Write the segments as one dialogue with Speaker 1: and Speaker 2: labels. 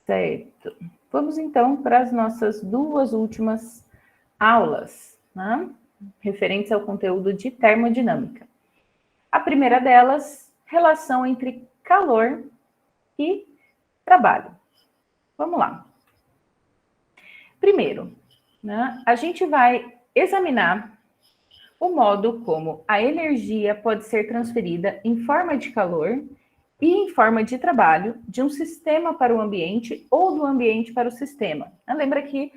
Speaker 1: Certo. Vamos então para as nossas duas últimas aulas, né? Referentes ao conteúdo de termodinâmica. A primeira delas, relação entre calor e trabalho. Vamos lá. Primeiro, né, a gente vai examinar o modo como a energia pode ser transferida em forma de calor e em forma de trabalho de um sistema para o ambiente ou do ambiente para o sistema. Lembra que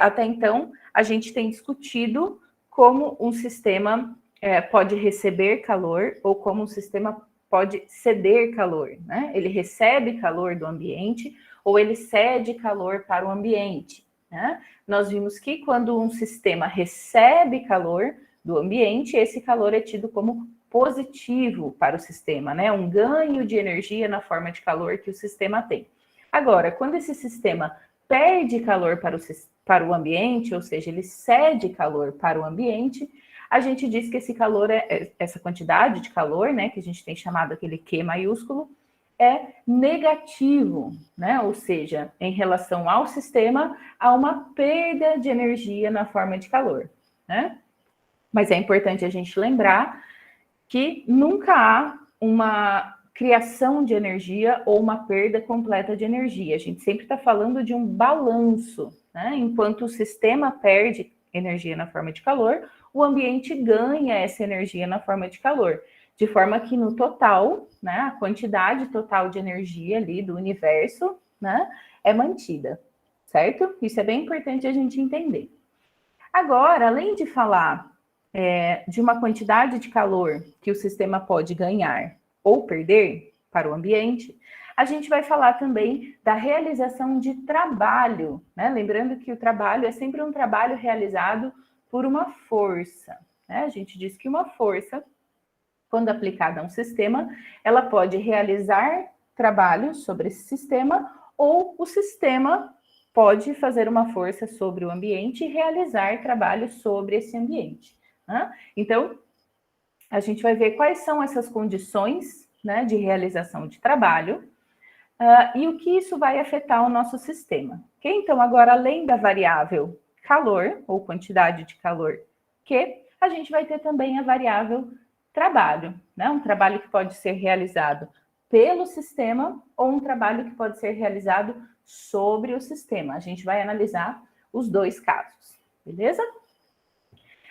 Speaker 1: até então a gente tem discutido como um sistema pode receber calor ou como um sistema pode ceder calor, né? Ele recebe calor do ambiente ou ele cede calor para o ambiente, né? Nós vimos que quando um sistema recebe calor do ambiente, esse calor é tido como positivo para o sistema, né? Um ganho de energia na forma de calor que o sistema tem. Agora, quando esse sistema perde calor para o ambiente, ou seja, ele cede calor para o ambiente, a gente diz que esse calor, essa quantidade de calor, né, que a gente tem chamado aquele Q maiúsculo, é negativo, né? Ou seja, em relação ao sistema, há uma perda de energia na forma de calor, né? Mas é importante a gente lembrar que nunca há uma criação de energia ou uma perda completa de energia. A gente sempre está falando de um balanço, né? Enquanto o sistema perde energia na forma de calor, o ambiente ganha essa energia na forma de calor. De forma que no total, né, a quantidade total de energia ali do universo, né, é mantida, certo? Isso é bem importante a gente entender. Agora, além de falar de uma quantidade de calor que o sistema pode ganhar ou perder para o ambiente, a gente vai falar também da realização de trabalho, né? Lembrando que o trabalho é sempre um trabalho realizado por uma força, né? A gente diz que uma força, quando aplicada a um sistema, ela pode realizar trabalho sobre esse sistema ou o sistema pode fazer uma força sobre o ambiente e realizar trabalho sobre esse ambiente. Né? Então, a gente vai ver quais são essas condições, né, de realização de trabalho e o que isso vai afetar o nosso sistema. Okay? Então, agora, além da variável calor, ou quantidade de calor Q, a gente vai ter também a variável trabalho, né? Um trabalho que pode ser realizado pelo sistema ou um trabalho que pode ser realizado sobre o sistema. A gente vai analisar os dois casos, beleza?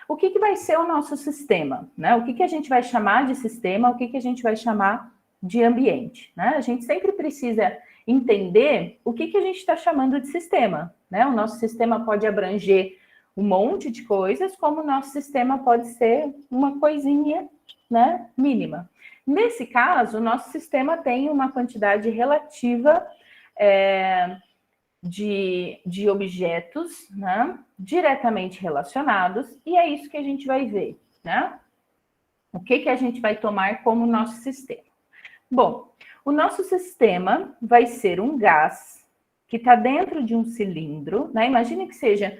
Speaker 1: O que vai ser o nosso sistema? Né? O que a gente vai chamar de sistema? O que a gente vai chamar de ambiente? Né? A gente sempre precisa entender o que a gente está chamando de sistema. Né? O nosso sistema pode abranger um monte de coisas, como o nosso sistema pode ser uma coisinha, né, mínima. Nesse caso, o nosso sistema tem uma quantidade relativa de objetos, né, diretamente relacionados, e é isso que a gente vai ver, né? O que a gente vai tomar como nosso sistema? Bom, o nosso sistema vai ser um gás que está dentro de um cilindro, né? Imagine que seja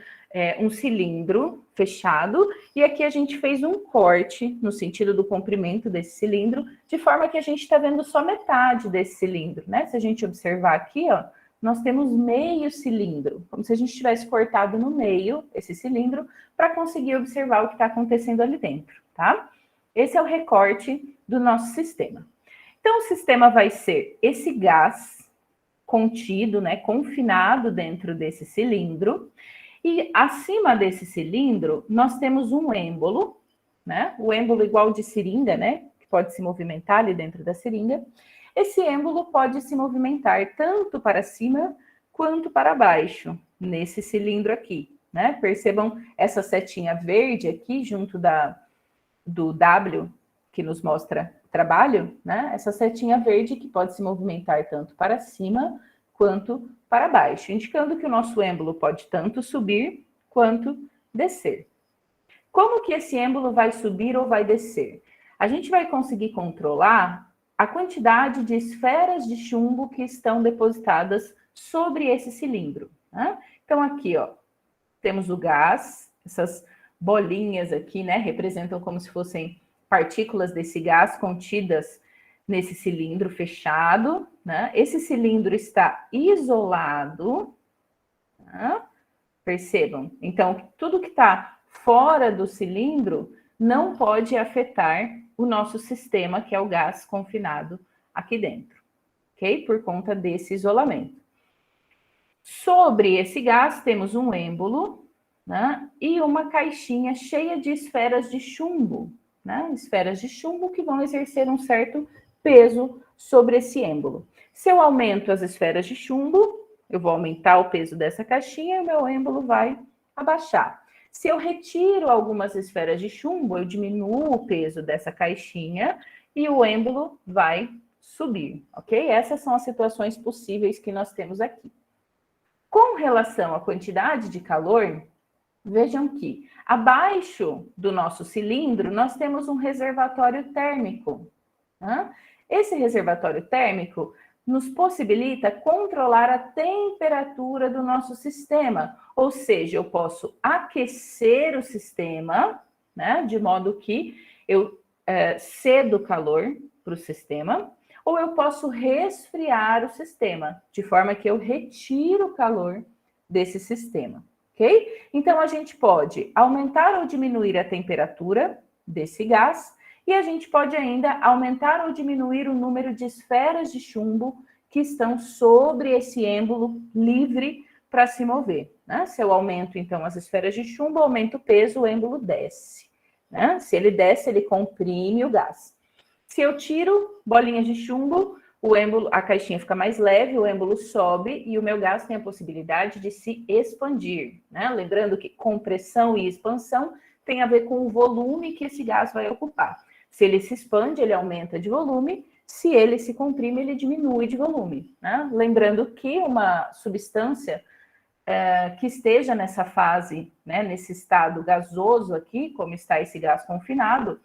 Speaker 1: um cilindro fechado, e aqui a gente fez um corte no sentido do comprimento desse cilindro, de forma que a gente está vendo só metade desse cilindro, né? Se a gente observar aqui, ó, nós temos meio cilindro, como se a gente tivesse cortado no meio esse cilindro para conseguir observar o que está acontecendo ali dentro, tá? Esse é o recorte do nosso sistema. Então, o sistema vai ser esse gás contido, né, confinado dentro desse cilindro, e acima desse cilindro nós temos um êmbolo, né? O êmbolo igual de seringa, né? Que pode se movimentar ali dentro da seringa. Esse êmbolo pode se movimentar tanto para cima quanto para baixo, nesse cilindro aqui, né? Percebam essa setinha verde aqui, junto do W, que nos mostra trabalho, né? Essa setinha verde que pode se movimentar tanto para cima quanto para baixo, indicando que o nosso êmbolo pode tanto subir quanto descer. Como que esse êmbolo vai subir ou vai descer? A gente vai conseguir controlar a quantidade de esferas de chumbo que estão depositadas sobre esse cilindro, né? Então, aqui, ó, temos o gás, essas bolinhas aqui, né, representam como se fossem partículas desse gás contidas nesse cilindro fechado, né? Esse cilindro está isolado, né? Percebam? Então, tudo que está fora do cilindro não pode afetar o nosso sistema, que é o gás confinado aqui dentro, ok? Por conta desse isolamento. Sobre esse gás, temos um êmbolo, né? E uma caixinha cheia de esferas de chumbo, né? Esferas de chumbo que vão exercer um certo peso sobre esse êmbolo. Se eu aumento as esferas de chumbo, eu vou aumentar o peso dessa caixinha e o meu êmbolo vai abaixar. Se eu retiro algumas esferas de chumbo, eu diminuo o peso dessa caixinha e o êmbolo vai subir, ok? Essas são as situações possíveis que nós temos aqui. Com relação à quantidade de calor, vejam que abaixo do nosso cilindro nós temos um reservatório térmico. Né? Esse reservatório térmico nos possibilita controlar a temperatura do nosso sistema, ou seja, eu posso aquecer o sistema, né, de modo que eu cedo calor para o sistema, ou eu posso resfriar o sistema, de forma que eu retiro o calor desse sistema, ok? Então, a gente pode aumentar ou diminuir a temperatura desse gás, e a gente pode ainda aumentar ou diminuir o número de esferas de chumbo que estão sobre esse êmbolo livre para se mover, né? Se eu aumento, então, as esferas de chumbo, aumento o peso, o êmbolo desce, né? Se ele desce, ele comprime o gás. Se eu tiro bolinhas de chumbo, o êmbolo, a caixinha fica mais leve, o êmbolo sobe e o meu gás tem a possibilidade de se expandir, né? Lembrando que compressão e expansão tem a ver com o volume que esse gás vai ocupar. Se ele se expande, ele aumenta de volume. Se ele se comprime, ele diminui de volume, né? Lembrando que uma substância que esteja nessa fase, né, nesse estado gasoso aqui, como está esse gás confinado,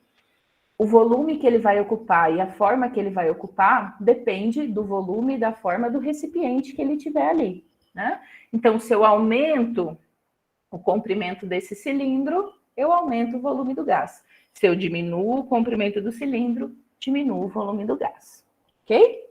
Speaker 1: o volume que ele vai ocupar e a forma que ele vai ocupar depende do volume e da forma do recipiente que ele tiver ali, né? Então, se eu aumento o comprimento desse cilindro, eu aumento o volume do gás. Se eu diminuo o comprimento do cilindro, diminuo o volume do gás, ok?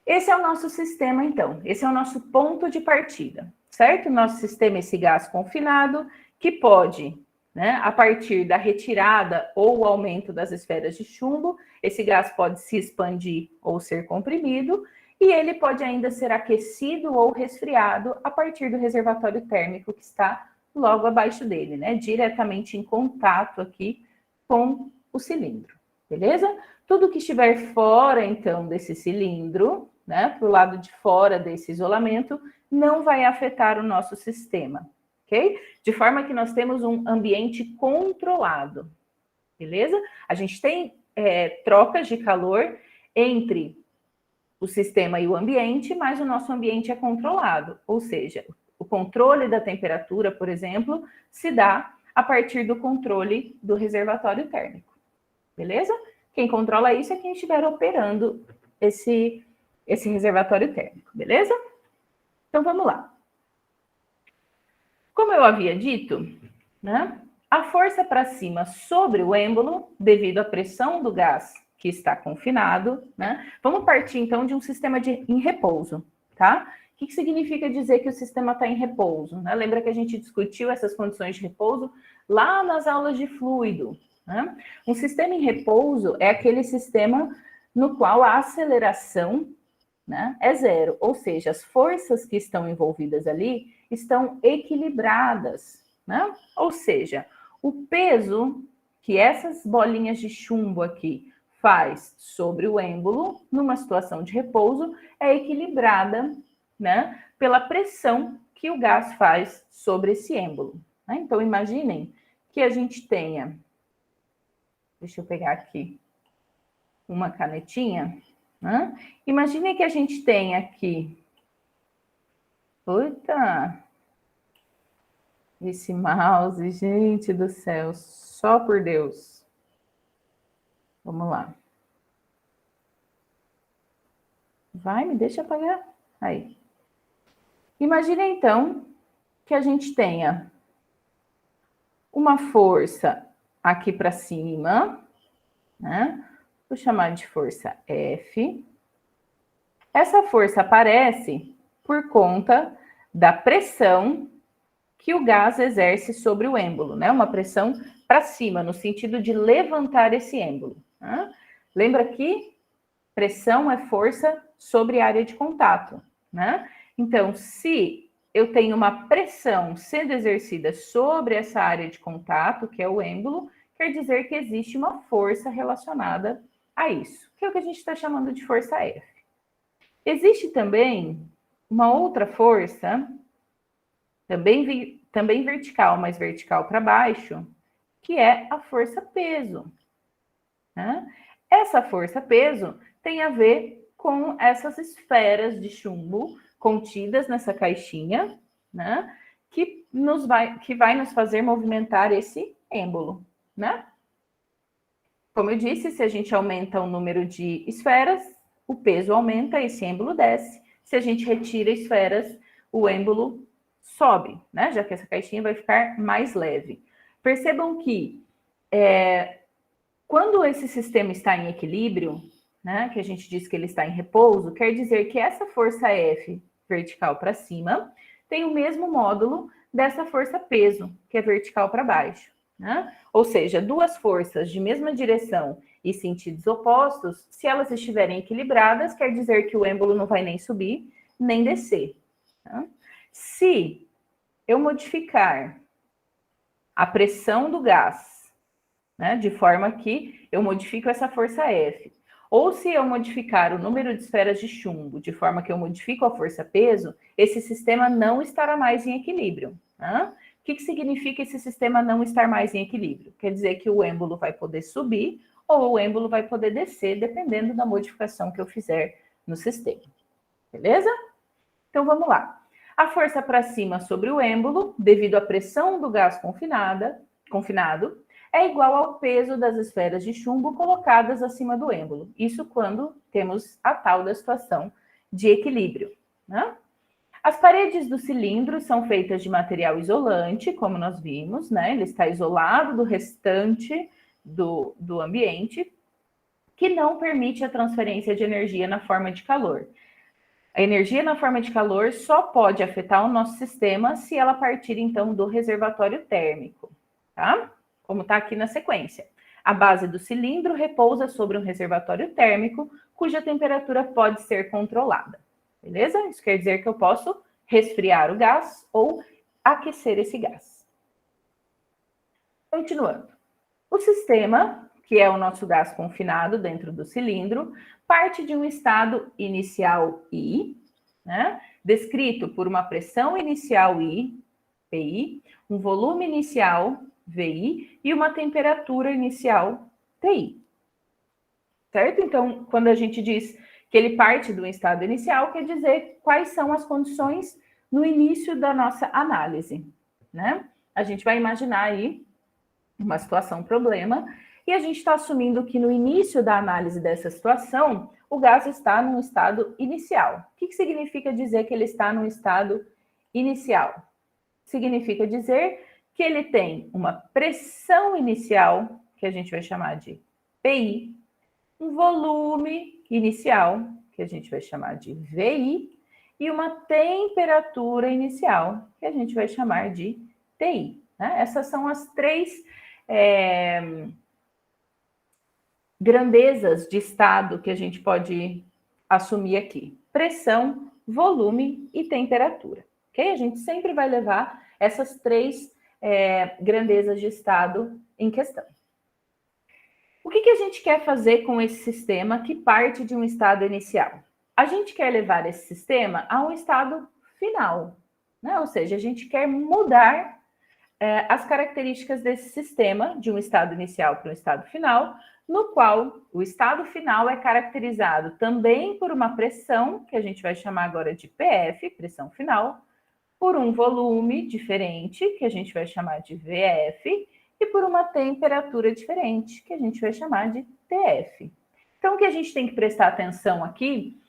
Speaker 1: Esse é o nosso sistema, então. Esse é o nosso ponto de partida, certo? Nosso sistema é esse gás confinado que pode, né, a partir da retirada ou o aumento das esferas de chumbo, esse gás pode se expandir ou ser comprimido, e ele pode ainda ser aquecido ou resfriado a partir do reservatório térmico que está logo abaixo dele, né? Diretamente em contato aqui com o cilindro, beleza? Tudo que estiver fora, então, desse cilindro, né, para o lado de fora desse isolamento, não vai afetar o nosso sistema, ok? De forma que nós temos um ambiente controlado, beleza? A gente tem trocas de calor entre o sistema e o ambiente, mas o nosso ambiente é controlado, ou seja, o controle da temperatura, por exemplo, se dá a partir do controle do reservatório térmico, beleza? Quem controla isso é quem estiver operando esse reservatório térmico, beleza? Então, vamos lá. Como eu havia dito, né, a força para cima sobre o êmbolo, devido à pressão do gás que está confinado, né? Vamos partir, então, de um sistema em repouso, tá? O que significa dizer que o sistema está em repouso? Né? Lembra que a gente discutiu essas condições de repouso lá nas aulas de fluido, né? Um sistema em repouso é aquele sistema no qual a aceleração, né, é zero, ou seja, as forças que estão envolvidas ali estão equilibradas, né? Ou seja, o peso que essas bolinhas de chumbo aqui faz sobre o êmbolo, numa situação de repouso, é equilibrada, né, pela pressão que o gás faz sobre esse êmbolo, né? Então, imaginem que a gente tenha, deixa eu pegar aqui uma canetinha, né? Imagine que a gente tem aqui, puta, esse mouse, gente do céu, só por Deus. Vamos lá. Vai, me deixa apagar. Aí. Imagine então que a gente tenha uma força aqui para cima, né? vou chamar de força F. Essa força aparece por conta da pressão que o gás exerce sobre o êmbolo, né? Uma pressão para cima, no sentido de levantar esse êmbolo. Né? Lembra que pressão é força sobre a área de contato, né? Então, se eu tenho uma pressão sendo exercida sobre essa área de contato, que é o êmbolo, quer dizer que existe uma força relacionada a isso, que é o que a gente está chamando de força F. Existe também uma outra força, também vertical, mas vertical para baixo, que é a força peso. Né? Essa força peso tem a ver com essas esferas de chumbo contidas nessa caixinha, né? Que vai nos fazer movimentar esse êmbolo, né? Como eu disse, se a gente aumenta o número de esferas, o peso aumenta, esse êmbolo desce. Se a gente retira esferas, o êmbolo sobe, né? Já que essa caixinha vai ficar mais leve. Percebam que quando esse sistema está em equilíbrio, né, que a gente diz que ele está em repouso, quer dizer que essa força F vertical para cima tem o mesmo módulo dessa força peso, que é vertical para baixo. Né? Ou seja, duas forças de mesma direção e sentidos opostos, se elas estiverem equilibradas, quer dizer que o êmbolo não vai nem subir, nem descer. Tá? Se eu modificar a pressão do gás, né, de forma que eu modifico essa força F, ou se eu modificar o número de esferas de chumbo, de forma que eu modifico a força peso, esse sistema não estará mais em equilíbrio. Né? O que significa esse sistema não estar mais em equilíbrio? Quer dizer que o êmbolo vai poder subir ou o êmbolo vai poder descer, dependendo da modificação que eu fizer no sistema. Beleza? Então, vamos lá. A força para cima sobre o êmbolo, devido à pressão do gás confinado, é igual ao peso das esferas de chumbo colocadas acima do êmbolo. Isso quando temos a tal da situação de equilíbrio. Né? As paredes do cilindro são feitas de material isolante, como nós vimos, né? Ele está isolado do restante do ambiente, que não permite a transferência de energia na forma de calor. A energia na forma de calor só pode afetar o nosso sistema se ela partir, então, do reservatório térmico, tá? Como está aqui na sequência. A base do cilindro repousa sobre um reservatório térmico, cuja temperatura pode ser controlada. Beleza? Isso quer dizer que eu posso resfriar o gás ou aquecer esse gás. Continuando. O sistema, que é o nosso gás confinado dentro do cilindro, parte de um estado inicial I, né, descrito por uma pressão inicial I, PI, um volume inicial, VI, e uma temperatura inicial, TI. Certo? Então, quando a gente diz que ele parte do estado inicial, quer dizer quais são as condições no início da nossa análise, né? A gente vai imaginar aí uma situação, problema, e a gente está assumindo que no início da análise dessa situação, o gás está num estado inicial. O que significa dizer que ele está num estado inicial? Significa dizer que ele tem uma pressão inicial, que a gente vai chamar de PI, um volume inicial, que a gente vai chamar de VI, e uma temperatura inicial, que a gente vai chamar de TI. Né? Essas são as três grandezas de estado que a gente pode assumir aqui: pressão, volume e temperatura. Ok? A gente sempre vai levar essas três grandezas de estado em questão. O que a gente quer fazer com esse sistema que parte de um estado inicial? A gente quer levar esse sistema a um estado final, né? Ou seja, a gente quer mudar as características desse sistema, de um estado inicial para um estado final, no qual o estado final é caracterizado também por uma pressão, que a gente vai chamar agora de PF, pressão final, por um volume diferente, que a gente vai chamar de VF, e por uma temperatura diferente, que a gente vai chamar de TF. Então, o que a gente tem que prestar atenção aqui,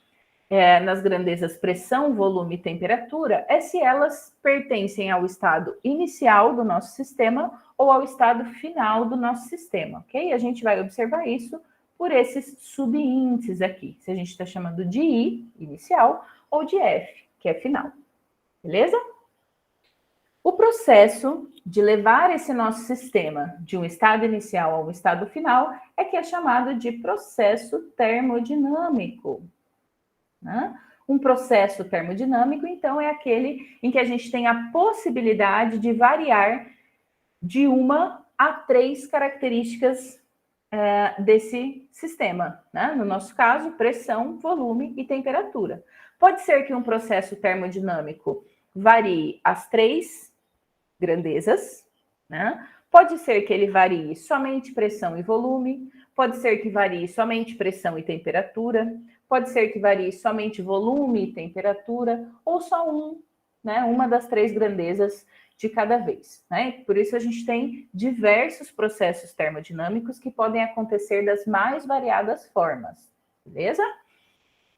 Speaker 1: nas grandezas pressão, volume e temperatura, é se elas pertencem ao estado inicial do nosso sistema ou ao estado final do nosso sistema, ok? A gente vai observar isso por esses subíndices aqui. Se a gente está chamando de I, inicial, ou de F, que é final. Beleza? O processo de levar esse nosso sistema de um estado inicial ao estado final é que é chamado de processo termodinâmico. Né? Um processo termodinâmico, então, é aquele em que a gente tem a possibilidade de variar de 1 a 3 características desse sistema. Né? No nosso caso, pressão, volume e temperatura. Pode ser que um processo termodinâmico varie as 3 grandezas, né? Pode ser que ele varie somente pressão e volume, pode ser que varie somente pressão e temperatura, pode ser que varie somente volume e temperatura, ou só né? Uma das 3 grandezas de cada vez, né? Por isso a gente tem diversos processos termodinâmicos que podem acontecer das mais variadas formas, beleza?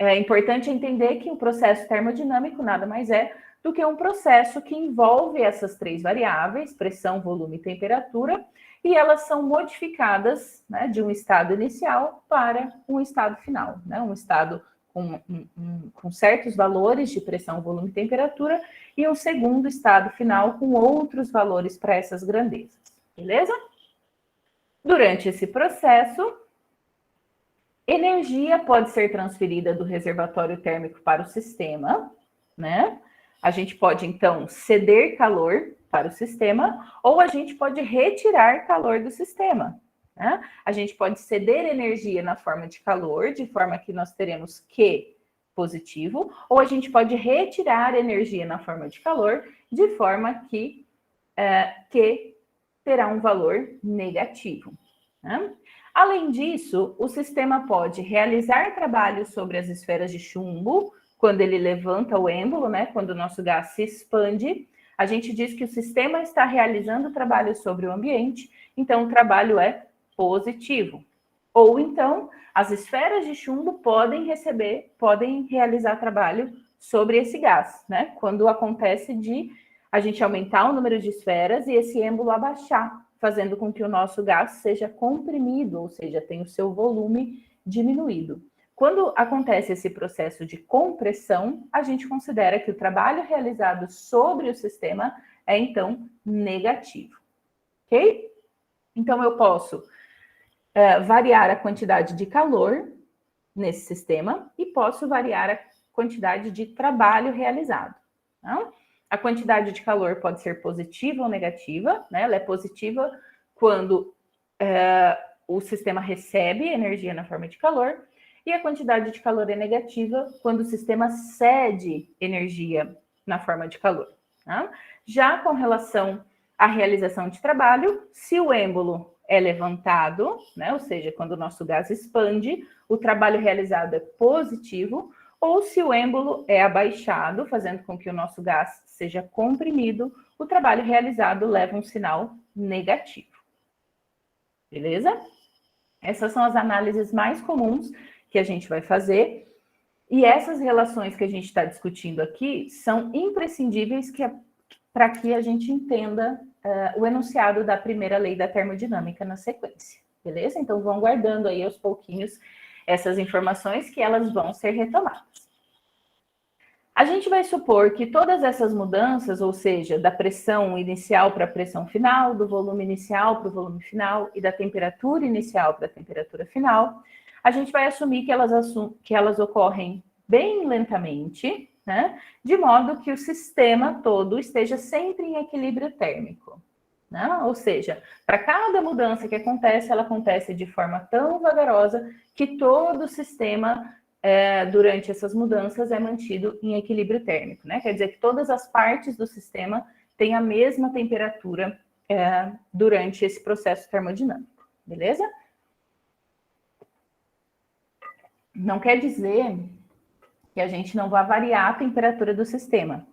Speaker 1: É importante entender que o processo termodinâmico nada mais é do que um processo que envolve essas 3 variáveis, pressão, volume e temperatura, e elas são modificadas, né, de um estado inicial para um estado final, né, um estado com certos valores de pressão, volume e temperatura, e um segundo estado final com outros valores para essas grandezas, beleza? Durante esse processo, energia pode ser transferida do reservatório térmico para o sistema, né? A gente pode, então, ceder calor para o sistema ou a gente pode retirar calor do sistema, né? A gente pode ceder energia na forma de calor, de forma que nós teremos Q positivo, ou a gente pode retirar energia na forma de calor, de forma que Q terá um valor negativo, né? Além disso, o sistema pode realizar trabalhos sobre as esferas de chumbo, quando ele levanta o êmbolo, né? Quando o nosso gás se expande, a gente diz que o sistema está realizando trabalho sobre o ambiente, então o trabalho é positivo. Ou então, as esferas de chumbo podem realizar trabalho sobre esse gás, né? Quando acontece de a gente aumentar o número de esferas e esse êmbolo abaixar, fazendo com que o nosso gás seja comprimido, ou seja, tenha o seu volume diminuído. Quando acontece esse processo de compressão, a gente considera que o trabalho realizado sobre o sistema é, então, negativo. Ok? Então, eu posso variar a quantidade de calor nesse sistema e posso variar a quantidade de trabalho realizado. Tá? A quantidade de calor pode ser positiva ou negativa, né? Ela é positiva quando o sistema recebe energia na forma de calor, e a quantidade de calor é negativa quando o sistema cede energia na forma de calor. Tá? Já com relação à realização de trabalho, se o êmbolo é levantado, né? Ou seja, quando o nosso gás expande, o trabalho realizado é positivo, ou se o êmbolo é abaixado, fazendo com que o nosso gás seja comprimido, o trabalho realizado leva um sinal negativo. Beleza? Essas são as análises mais comuns que a gente vai fazer, e essas relações que a gente está discutindo aqui são imprescindíveis para que a gente entenda o enunciado da primeira lei da termodinâmica na sequência, beleza? Então, vão guardando aí aos pouquinhos essas informações que elas vão ser retomadas. A gente vai supor que todas essas mudanças, ou seja, da pressão inicial para a pressão final, do volume inicial para o volume final e da temperatura inicial para a temperatura final, a gente vai assumir que elas ocorrem bem lentamente, né? De modo que o sistema todo esteja sempre em equilíbrio térmico. Né? Ou seja, para cada mudança que acontece, ela acontece de forma tão vagarosa que todo o sistema durante essas mudanças é mantido em equilíbrio térmico, né? Quer dizer que todas as partes do sistema têm a mesma temperatura durante esse processo termodinâmico, beleza? Não quer dizer que a gente não vai variar a temperatura do sistema.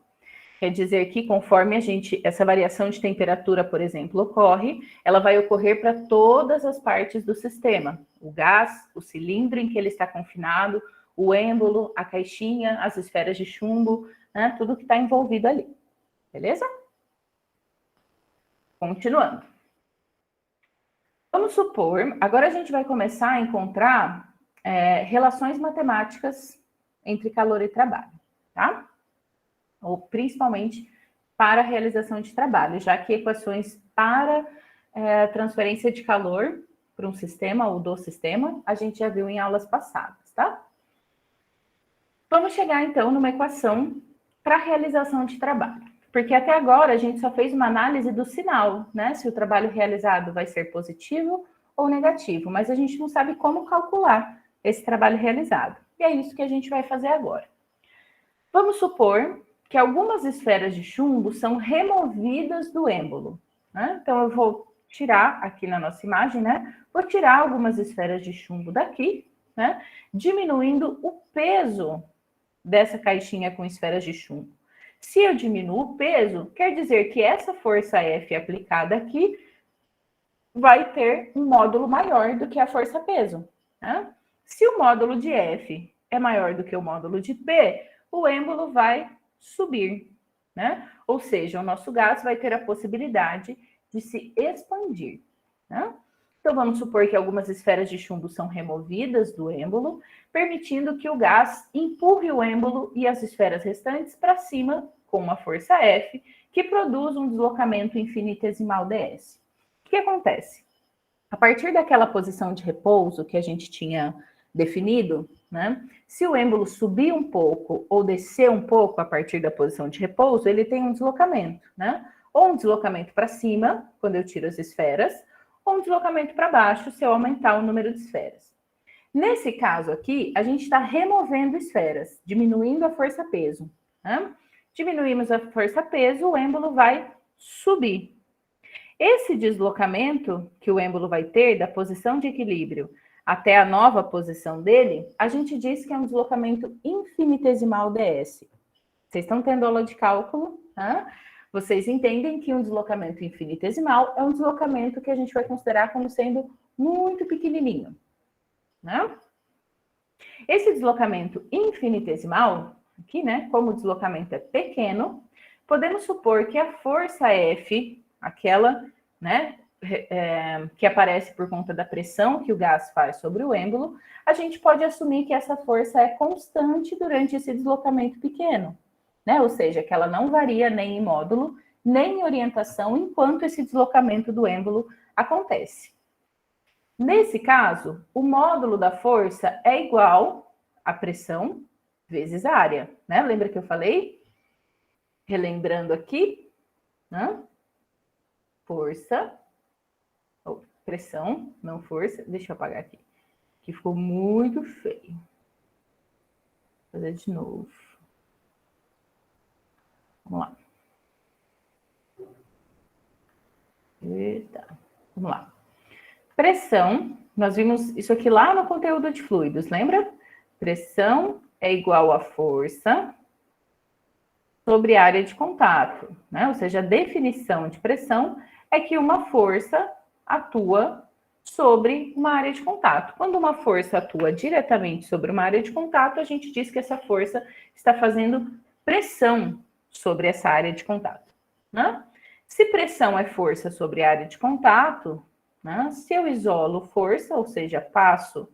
Speaker 1: Quer dizer que conforme essa variação de temperatura, por exemplo, ocorre, ela vai ocorrer para todas as partes do sistema. O gás, o cilindro em que ele está confinado, o êmbolo, a caixinha, as esferas de chumbo, né? Tudo que está envolvido ali. Beleza? Continuando. Vamos supor, agora a gente vai começar a encontrar relações matemáticas entre calor e trabalho, tá? Ou principalmente para a realização de trabalho, já que equações para transferência de calor para um sistema ou do sistema, a gente já viu em aulas passadas, tá? Vamos chegar, então, numa equação para a realização de trabalho. Porque até agora a gente só fez uma análise do sinal, né? Se o trabalho realizado vai ser positivo ou negativo, mas a gente não sabe como calcular esse trabalho realizado. E é isso que a gente vai fazer agora. Vamos supor que algumas esferas de chumbo são removidas do êmbolo, né? Então, eu vou tirar aqui na nossa imagem, né? Vou tirar algumas esferas de chumbo daqui, né? Diminuindo o peso dessa caixinha com esferas de chumbo. Se eu diminuo o peso, quer dizer que essa força F aplicada aqui vai ter um módulo maior do que a força peso, né? Se o módulo de F é maior do que o módulo de P, o êmbolo vai subir, né? Ou seja, o nosso gás vai ter a possibilidade de se expandir, né? Então, vamos supor que algumas esferas de chumbo são removidas do êmbolo, permitindo que o gás empurre o êmbolo e as esferas restantes para cima com uma força F, que produz um deslocamento infinitesimal ds. O que acontece? A partir daquela posição de repouso que a gente tinha definido, né? Se o êmbolo subir um pouco ou descer um pouco a partir da posição de repouso, ele tem um deslocamento, né? Ou um deslocamento para cima, quando eu tiro as esferas, ou um deslocamento para baixo, se eu aumentar o número de esferas. Nesse caso aqui, a gente está removendo esferas, diminuindo a força-peso, né? Diminuímos a força-peso, o êmbolo vai subir. Esse deslocamento que o êmbolo vai ter da posição de equilíbrio até a nova posição dele, a gente diz que é um deslocamento infinitesimal ds. Vocês estão tendo aula de cálculo, né? Vocês entendem que um deslocamento infinitesimal é um deslocamento que a gente vai considerar como sendo muito pequenininho, né? Esse deslocamento infinitesimal, aqui, né, como o deslocamento é pequeno, podemos supor que a força F, aquela, né, que aparece por conta da pressão que o gás faz sobre o êmbolo, a gente pode assumir que essa força é constante durante esse deslocamento pequeno, né? Ou seja, que ela não varia nem em módulo, nem em orientação, enquanto esse deslocamento do êmbolo acontece. Nesse caso, o módulo da força é igual à pressão vezes a área, né? Lembra que eu falei? Relembrando aqui, né? Força, ou pressão, não força. Deixa eu apagar aqui, que ficou muito feio. Vou fazer de novo. Vamos lá. Eita. Vamos lá. Pressão, nós vimos isso aqui lá no conteúdo de fluidos, lembra? Pressão é igual a força sobre área de contato, né? Ou seja, a definição de pressão é que uma força atua sobre uma área de contato. Quando uma força atua diretamente sobre uma área de contato, a gente diz que essa força está fazendo pressão sobre essa área de contato, né? Se pressão é força sobre área de contato, né? Se eu isolo força, ou seja, passo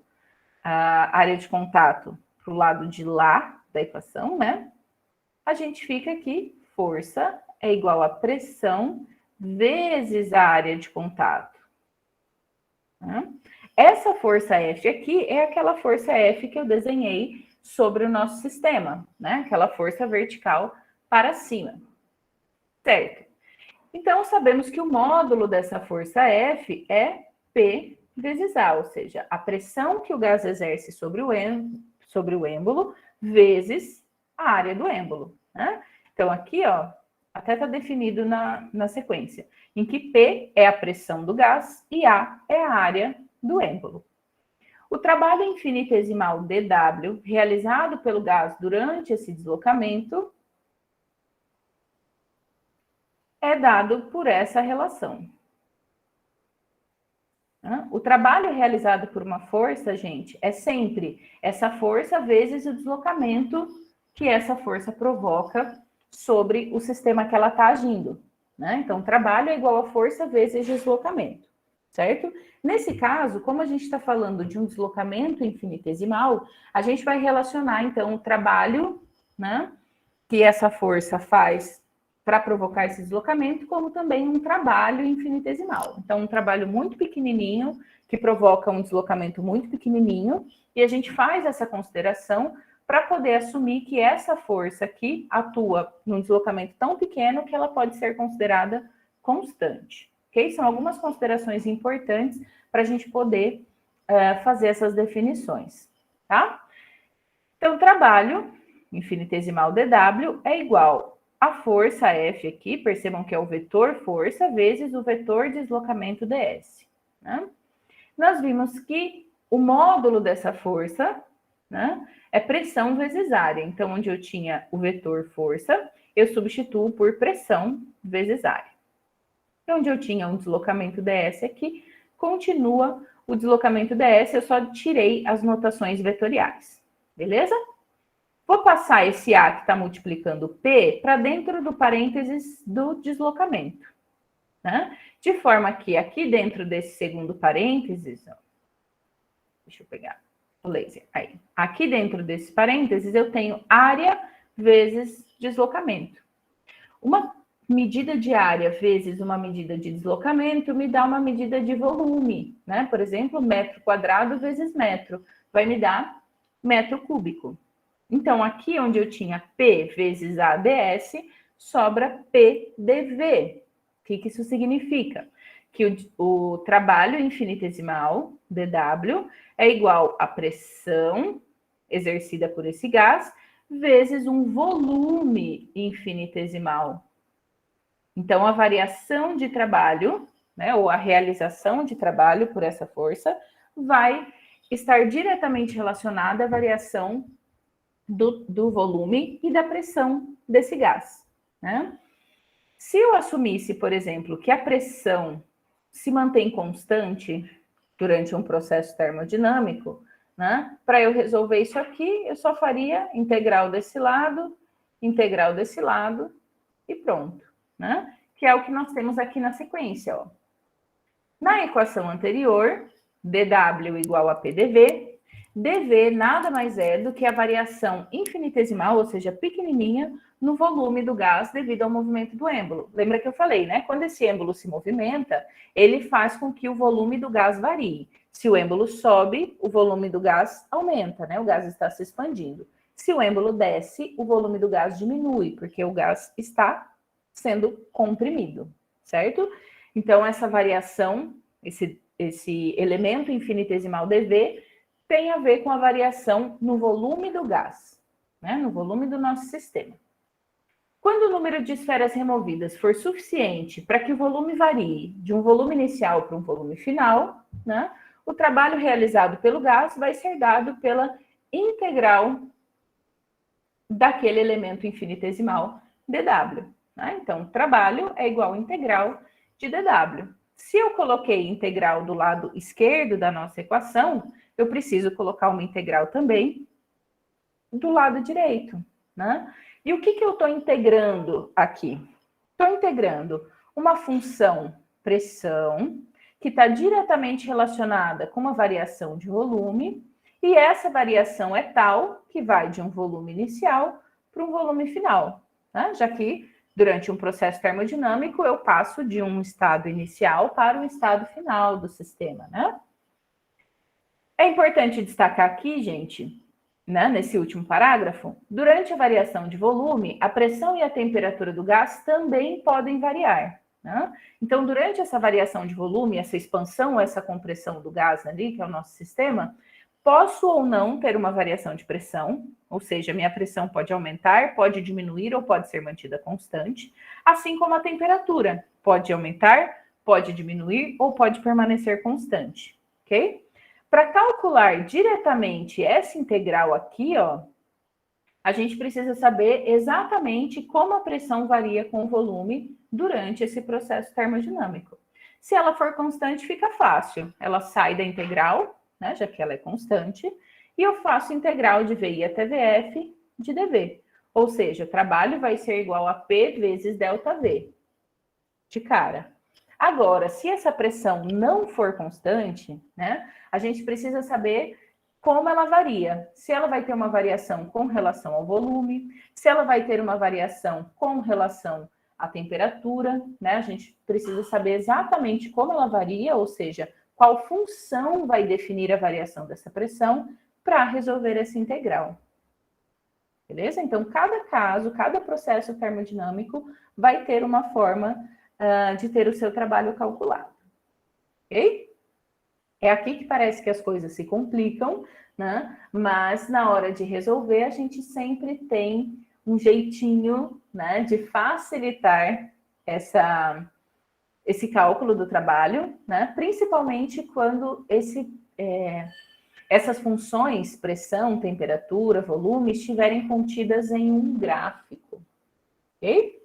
Speaker 1: a área de contato para o lado de lá da equação, né? A gente fica aqui, força é igual a pressão vezes a área de contato. Né? Essa força F aqui é aquela força F que eu desenhei sobre o nosso sistema, né? Aquela força vertical para cima, certo? Então, sabemos que o módulo dessa força F é P vezes A, ou seja, a pressão que o gás exerce sobre o êmbolo vezes a área do êmbolo, né? Então, aqui, ó, até está definido na sequência, em que P é a pressão do gás e A é a área do êmbolo. O trabalho infinitesimal dW, realizado pelo gás durante esse deslocamento, é dado por essa relação. O trabalho realizado por uma força, gente, é sempre essa força vezes o deslocamento que essa força provoca sobre o sistema que ela está agindo, né? Então, trabalho é igual a força vezes deslocamento. certo? Nesse caso, como a gente está falando de um deslocamento infinitesimal, a gente vai relacionar, então, o trabalho, né, que essa força faz para provocar esse deslocamento, como também um trabalho infinitesimal. Então, um trabalho muito pequenininho, que provoca um deslocamento muito pequenininho, e a gente faz essa consideração para poder assumir que essa força aqui atua num deslocamento tão pequeno que ela pode ser considerada constante. Ok? São algumas considerações importantes para a gente poder fazer essas definições, tá? Então, trabalho infinitesimal dW é igual a força F aqui, percebam que é o vetor força, vezes o vetor deslocamento ds. Né? Nós vimos que o módulo dessa força, né, é pressão vezes área. Então, onde eu tinha o vetor força, eu substituo por pressão vezes área. E onde eu tinha um deslocamento ds aqui, continua o deslocamento ds, eu só tirei as notações vetoriais. Beleza? Vou passar esse A que está multiplicando P para dentro do parênteses do deslocamento. Né? De forma que aqui dentro desse segundo parênteses, ó, deixa eu pegar o laser. Aí, aqui dentro desse parênteses eu tenho área vezes deslocamento. Uma medida de área vezes uma medida de deslocamento me dá uma medida de volume. Né? Por exemplo, metro quadrado vezes metro vai me dar metro cúbico. Então, aqui onde eu tinha P vezes ADS, sobra PdV. O que isso significa? Que o trabalho infinitesimal, dW, é igual à pressão exercida por esse gás, vezes um volume infinitesimal. Então, a variação de trabalho, né, ou a realização de trabalho por essa força, vai estar diretamente relacionada à variação do volume e da pressão desse gás. Né? Se eu assumisse, por exemplo, que a pressão se mantém constante durante um processo termodinâmico, né? Para eu resolver isso aqui, eu só faria integral desse lado e pronto. Né? Que é o que nós temos aqui na sequência. Ó. Na equação anterior, dW igual a PdV, dV nada mais é do que a variação infinitesimal, ou seja, pequenininha, no volume do gás devido ao movimento do êmbolo. Lembra que eu falei, né? Quando esse êmbolo se movimenta, ele faz com que o volume do gás varie. Se o êmbolo sobe, o volume do gás aumenta, né? O gás está se expandindo. Se o êmbolo desce, o volume do gás diminui, porque o gás está sendo comprimido, certo? Então, essa variação, esse elemento infinitesimal dV, tem a ver com a variação no volume do gás, né? No volume do nosso sistema. Quando o número de esferas removidas for suficiente para que o volume varie de um volume inicial para um volume final, né? O trabalho realizado pelo gás vai ser dado pela integral daquele elemento infinitesimal dW. Né? Então, trabalho é igual a integral de dW. Se eu coloquei integral do lado esquerdo da nossa equação, eu preciso colocar uma integral também do lado direito. Né? E o que eu estou integrando aqui? Estou integrando uma função pressão, que está diretamente relacionada com uma variação de volume, e essa variação é tal que vai de um volume inicial para um volume final. Né? Já que durante um processo termodinâmico eu passo de um estado inicial para um estado final do sistema. Né? É importante destacar aqui, gente, né, nesse último parágrafo, durante a variação de volume, a pressão e a temperatura do gás também podem variar. Né? Então, durante essa variação de volume, essa expansão, essa compressão do gás ali, que é o nosso sistema, posso ou não ter uma variação de pressão, ou seja, minha pressão pode aumentar, pode diminuir ou pode ser mantida constante, assim como a temperatura pode aumentar, pode diminuir ou pode permanecer constante, ok? Para calcular diretamente essa integral aqui, ó, a gente precisa saber exatamente como a pressão varia com o volume durante esse processo termodinâmico. Se ela for constante, fica fácil. Ela sai da integral, né, já que ela é constante, e eu faço integral de VI até VF de dV. Ou seja, o trabalho vai ser igual a P vezes ΔV, de cara. Agora, se essa pressão não for constante, né, a gente precisa saber como ela varia. Se ela vai ter uma variação com relação ao volume, se ela vai ter uma variação com relação à temperatura, né? A gente precisa saber exatamente como ela varia, ou seja, qual função vai definir a variação dessa pressão para resolver essa integral. Beleza? Então, cada caso, cada processo termodinâmico vai ter uma forma de ter o seu trabalho calculado. Ok? É aqui que parece que as coisas se complicam, né? Mas na hora de resolver, a gente sempre tem um jeitinho, né, de facilitar esse cálculo do trabalho, né? Principalmente quando essas funções, pressão, temperatura, volume, estiverem contidas em um gráfico, ok?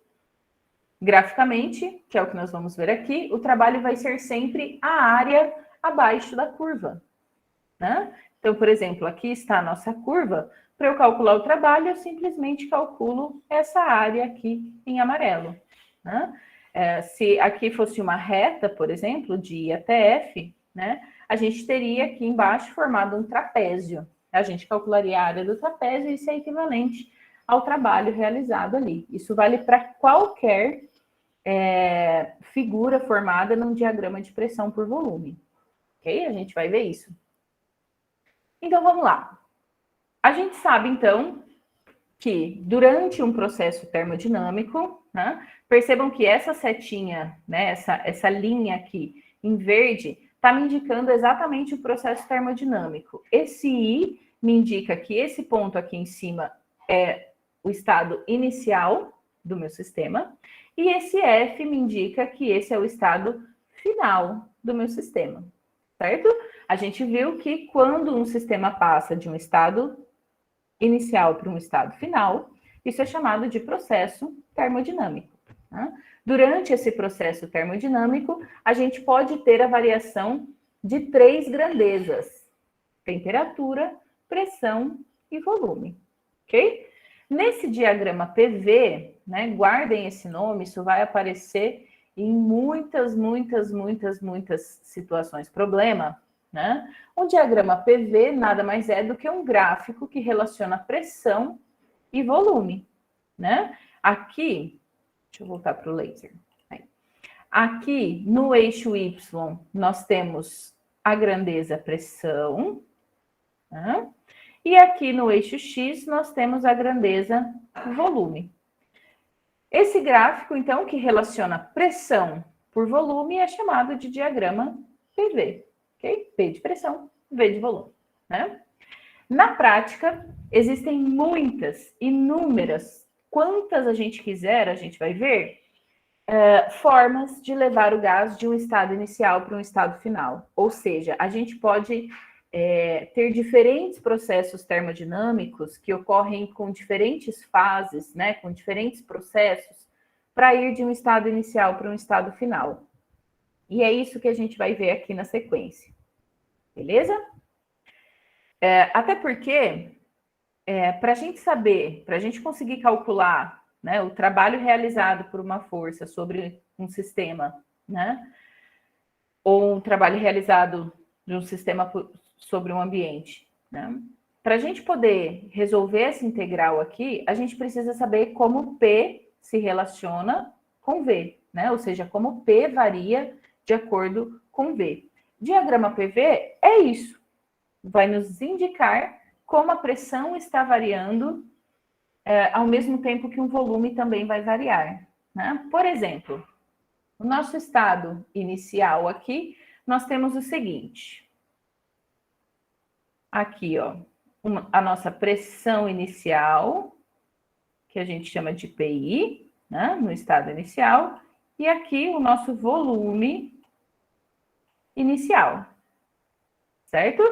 Speaker 1: Graficamente, que é o que nós vamos ver aqui, o trabalho vai ser sempre a área abaixo da curva, né? Então, por exemplo, aqui está a nossa curva. Para eu calcular o trabalho, eu simplesmente calculo essa área aqui em amarelo, né? Se aqui fosse uma reta, por exemplo, de I até F, né? A gente teria aqui embaixo formado um trapézio. A gente calcularia a área do trapézio e isso é equivalente ao trabalho realizado ali. Isso vale para qualquer figura formada num diagrama de pressão por volume. Ok? A gente vai ver isso. Então, vamos lá. A gente sabe, então, que durante um processo termodinâmico, né, percebam que essa setinha, né, essa linha aqui em verde, está me indicando exatamente o processo termodinâmico. Esse I me indica que esse ponto aqui em cima é o estado inicial do meu sistema, e esse F me indica que esse é o estado final do meu sistema, certo? A gente viu que quando um sistema passa de um estado inicial para um estado final, isso é chamado de processo termodinâmico, né? Durante esse processo termodinâmico, a gente pode ter a variação de 3 grandezas: temperatura, pressão e volume, ok? Nesse diagrama PV, né, guardem esse nome, isso vai aparecer em muitas situações problema, né? O diagrama PV nada mais é do que um gráfico que relaciona pressão e volume, né? Aqui, deixa eu voltar para o laser. Aqui, no eixo Y, nós temos a grandeza pressão, né? E aqui no eixo X, nós temos a grandeza volume. Esse gráfico, então, que relaciona pressão por volume, é chamado de diagrama PV, ok? P de pressão, V de volume, né? Na prática, existem muitas, inúmeras, quantas a gente quiser, a gente vai ver, formas de levar o gás de um estado inicial para um estado final. Ou seja, a gente pode ter diferentes processos termodinâmicos que ocorrem com diferentes fases, né, com diferentes processos, para ir de um estado inicial para um estado final. E é isso que a gente vai ver aqui na sequência. Beleza? Até porque, para a gente saber, para a gente conseguir calcular, né, o trabalho realizado por uma força sobre um sistema, né, ou um trabalho realizado de um sistema sobre um ambiente, né? Para a gente poder resolver essa integral aqui, a gente precisa saber como P se relaciona com V, né? Ou seja, como P varia de acordo com V. Diagrama PV é isso. Vai nos indicar como a pressão está variando ao mesmo tempo que um volume também vai variar, né? Por exemplo, no nosso estado inicial aqui, nós temos o seguinte. Aqui, ó, a nossa pressão inicial, que a gente chama de PI, né, no estado inicial, e aqui o nosso volume inicial, certo?